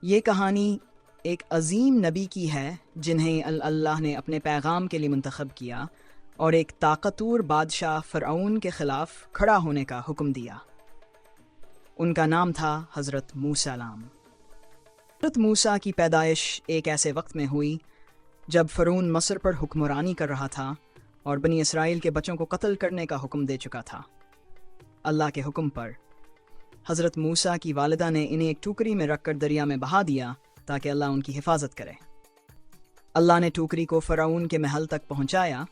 یہ کہانی ایک عظیم نبی کی ہے جنہیں اللہ نے اپنے پیغام کے لیے منتخب کیا اور ایک طاقتور بادشاہ فرعون کے خلاف کھڑا ہونے کا حکم دیا۔ ان کا نام تھا حضرت موسیٰ السلام۔ حضرت موسیٰ کی پیدائش ایک ایسے وقت میں ہوئی جب فرعون مصر پر حکمرانی کر رہا تھا اور بنی اسرائیل کے بچوں کو قتل کرنے کا حکم دے چکا تھا۔ اللہ کے حکم پر حضرت موسیٰ کی والدہ نے انہیں ایک ٹوکری میں رکھ کر دریا میں بہا دیا تاکہ اللہ ان کی حفاظت کرے۔ اللہ نے ٹوکری کو فرعون کے محل تک پہنچایا،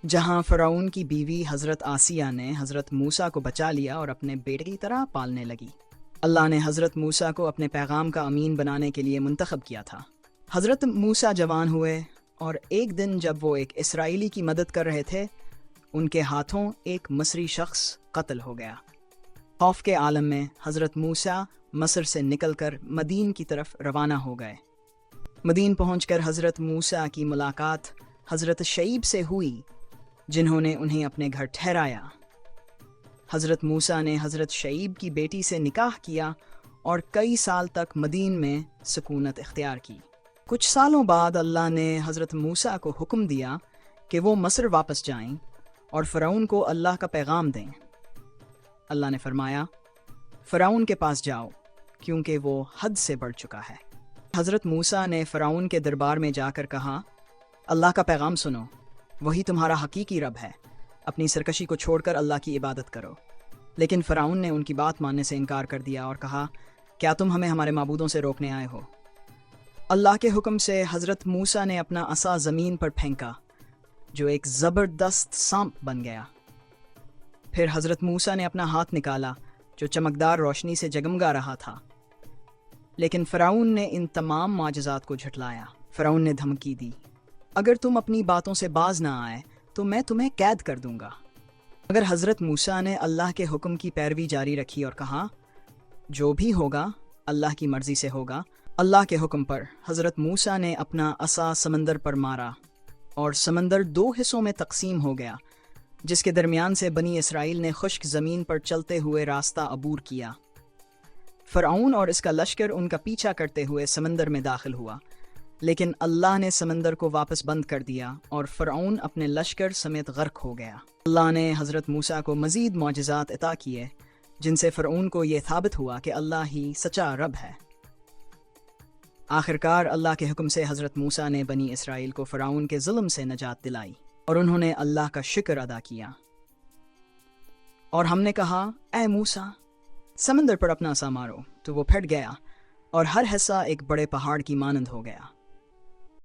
جہاں فرعون کی بیوی حضرت آسیہ نے حضرت موسیٰ کو بچا لیا اور اپنے بیٹے کی طرح پالنے لگی۔ اللہ نے حضرت موسیٰ کو اپنے پیغام کا امین بنانے کے لیے منتخب کیا تھا۔ حضرت موسیٰ جوان ہوئے اور ایک دن جب وہ ایک اسرائیلی کی مدد کر رہے تھے، ان کے ہاتھوں ایک مصری شخص قتل ہو گیا۔ خوف کے عالم میں حضرت موسیٰ مصر سے نکل کر مدین کی طرف روانہ ہو گئے۔ مدین پہنچ کر حضرت موسیٰ کی ملاقات حضرت شعیب سے ہوئی، جنہوں نے انہیں اپنے گھر ٹھہرایا۔ حضرت موسیٰ نے حضرت شعیب کی بیٹی سے نکاح کیا اور کئی سال تک مدین میں سکونت اختیار کی۔ کچھ سالوں بعد اللہ نے حضرت موسیٰ کو حکم دیا کہ وہ مصر واپس جائیں اور فرعون کو اللہ کا پیغام دیں۔ اللہ نے فرمایا، فرعون کے پاس جاؤ کیونکہ وہ حد سے بڑھ چکا ہے۔ حضرت موسیٰ نے فرعون کے دربار میں جا کر کہا، اللہ کا پیغام سنو، وہی تمہارا حقیقی رب ہے، اپنی سرکشی کو چھوڑ کر اللہ کی عبادت کرو۔ لیکن فرعون نے ان کی بات ماننے سے انکار کر دیا اور کہا، کیا تم ہمیں ہمارے معبودوں سے روکنے آئے ہو؟ اللہ کے حکم سے حضرت موسیٰ نے اپنا عصا زمین پر پھینکا، جو ایک زبردست سانپ بن گیا۔ پھر حضرت موسیٰ نے اپنا ہاتھ نکالا جو چمکدار روشنی سے جگمگا رہا تھا، لیکن فرعون نے ان تمام معجزات کو جھٹلایا۔ فرعون نے دھمکی دی، اگر تم اپنی باتوں سے باز نہ آئے تو میں تمہیں قید کر دوں گا۔ مگر حضرت موسیٰ نے اللہ کے حکم کی پیروی جاری رکھی اور کہا، جو بھی ہوگا اللہ کی مرضی سے ہوگا۔ اللہ کے حکم پر حضرت موسیٰ نے اپنا عصا سمندر پر مارا اور سمندر دو حصوں میں تقسیم ہو گیا، جس کے درمیان سے بنی اسرائیل نے خشک زمین پر چلتے ہوئے راستہ عبور کیا۔ فرعون اور اس کا لشکر ان کا پیچھا کرتے ہوئے سمندر میں داخل ہوا، لیکن اللہ نے سمندر کو واپس بند کر دیا اور فرعون اپنے لشکر سمیت غرق ہو گیا۔ اللہ نے حضرت موسیٰ کو مزید معجزات عطا کیے، جن سے فرعون کو یہ ثابت ہوا کہ اللہ ہی سچا رب ہے۔ آخرکار اللہ کے حکم سے حضرت موسیٰ نے بنی اسرائیل کو فرعون کے ظلم سے نجات دلائی اور انہوں نے اللہ کا شکر ادا کیا۔ اور ہم نے کہا، اے موسیٰ، سمندر پر اپنا عصا مارو، تو وہ پھٹ گیا اور ہر حصہ ایک بڑے پہاڑ کی مانند ہو گیا۔